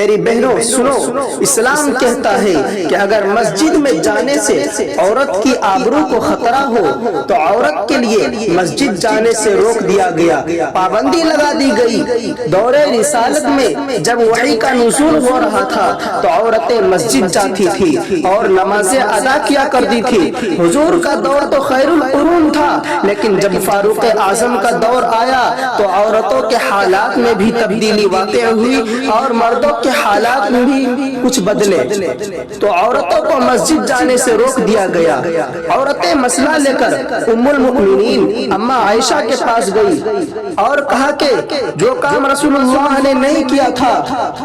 میری بہنوں سنو، اسلام کہتا ہے کہ اگر مسجد میں جانے سے عورت کی آبرو کو خطرہ ہو تو عورت کے لیے مسجد جانے سے روک دیا گیا، پابندی لگا دی گئی۔ دور رسالت میں جب وحی کا نزول ہو رہا تھا تو عورتیں مسجد جاتی تھی اور نمازیں ادا کیا کرتی تھی۔ حضور کا دور تو خیر القرون تھا، لیکن جب فاروق اعظم کا دور آیا تو عورتوں کے حالات میں بھی تبدیلی واقع ہوئی اور مردوں کے حالات میں بھی کچھ بدلے، تو عورتوں کو مسجد جانے سے روک دیا گیا۔ عورتیں مسئلہ لے کر ام المؤمنین اما عائشہ کے پاس گئی اور کہا کہ جو کام رسول اللہ نے نہیں کیا تھا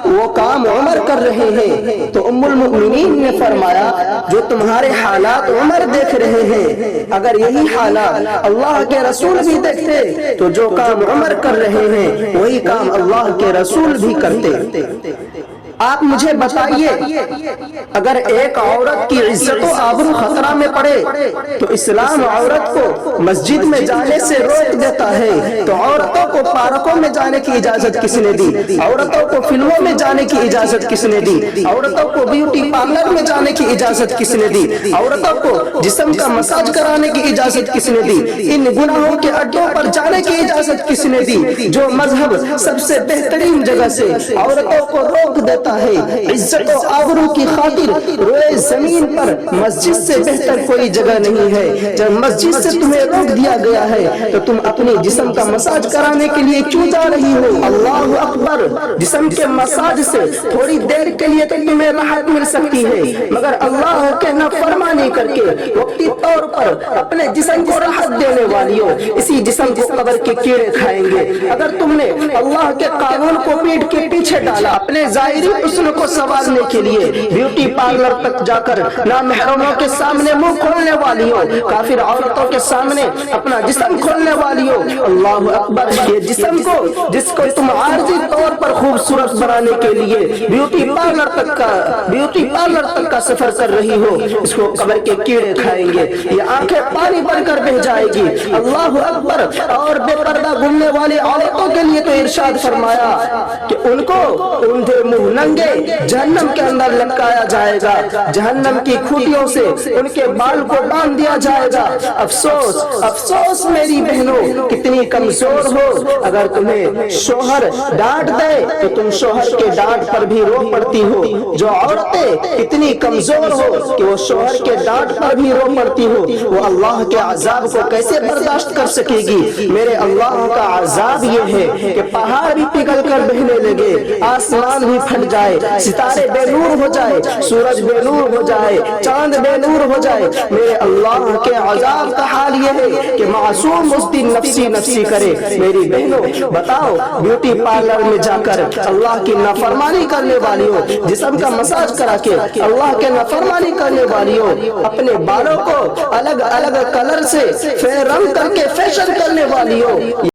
وہ کام عمر کر رہے ہیں، تو ام المؤمنین نے فرمایا جو تمہارے حالات عمر دیکھ رہے ہیں، اگر یہی حالات اللہ کے رسول بھی دیکھتے تو جو کام عمر کر رہے ہیں وہی کام اللہ کے رسول بھی کرتے۔ آپ مجھے بتائیے، اگر ایک عورت کی عزت و آبرو خطرہ میں پڑے تو اسلام عورت کو مسجد میں جانے سے روک دیتا ہے، تو عورتوں کو پارکوں میں جانے کی اجازت کس نے دی؟ عورتوں کو فلموں میں جانے کی اجازت کس نے دی؟ عورتوں کو بیوٹی پارلر میں جانے کی اجازت کس نے دی؟ عورتوں کو جسم کا مساج کرانے کی اجازت کس نے دی؟ ان گناہوں کے اڈوں پر جانے کی اجازت کس نے دی؟ جو مذہب سب سے بہترین جگہ سے عورتوں کو روک دیتا ہے، عزت و آبرو کی خاطر روئے زمین پر مسجد سے بہتر کوئی جگہ نہیں ہے۔ جب مسجد سے تمہیں روک دیا گیا ہے تو تم اپنے جسم کا مساج کرانے کے لیے کیوں جا رہی ہو؟ اللہ اکبر! جسم کے مساج سے تھوڑی دیر کے لیے تو تمہیں راحت مل سکتی ہے، مگر اللہ کے نافرمانی کر کے وقتی طور پر اپنے جسم کو راحت دینے والیوں، اسی جسم کو قبر کے کیڑے کھائیں گے۔ اگر تم نے اللہ کے قانون کو پیٹ کے پیچھے ڈالا، اپنے ظاہری حسن کو سنوارنے کے لیے بیوٹی پارلر تک جا کر نامحرموں کے سامنے منہ کھولنے والیوں، کافر عورتوں کے سامنے اپنا جسم کھولنے والیوں، اللہ اکبر! یہ جسم کو جس کو تم عارضی طور پر خوبصورت بنانے کے لیے بیوٹی پارلر تک کا سفر کر رہی ہو، اس کو قبر کے کیڑے کھائیں گے، یہ آنکھیں پانی بن کر بہ جائے گی، اللہ اکبر! اور بے پردہ گھومنے والی عورتوں کے لیے تو ارشاد فرمایا کہ ان کو اندھے منہ ننگے جہنم کے اندر لٹکایا جائے گا، جہنم کی کھوٹیوں سے ان کے بال کو باندھ دیا جائے گا۔ افسوس افسوس میری بہنوں، کتنی کمزور ہو! اگر تمہیں شوہر ڈانٹ دے تو تم شوہر کے ڈانٹ پر بھی رو پڑتی ہو۔ جو عورتیں اتنی کمزور ہو کہ وہ شوہر کے ڈانٹ پر بھی رو پڑتی ہو، وہ اللہ کے عذاب کو کیسے برداشت کر سکے گی؟ میرے اللہ کا عذاب یہ ہے کہ پہاڑ بھی پگھل کر بہنے لگے، آسمان بھی پھٹ جائے، ستارے بے نور ہو جائے، سورج بے نور ہو جائے، چاند بے نور ہو جائے۔ میرے اللہ کے عذاب کا حال یہ ہے کہ معصوم اس دن نفسی نفسی کرے۔ میری بہنوں بتاؤ، بیوٹی پارلر میں جا کر اللہ کی نافرمانی کرنے والیوں، جسم کا مساج کرا کے اللہ کے نافرمانی کرنے والیوں، اپنے بالوں کو الگ الگ کلر سے رنگ کر کے فیشن کرنے والیوں،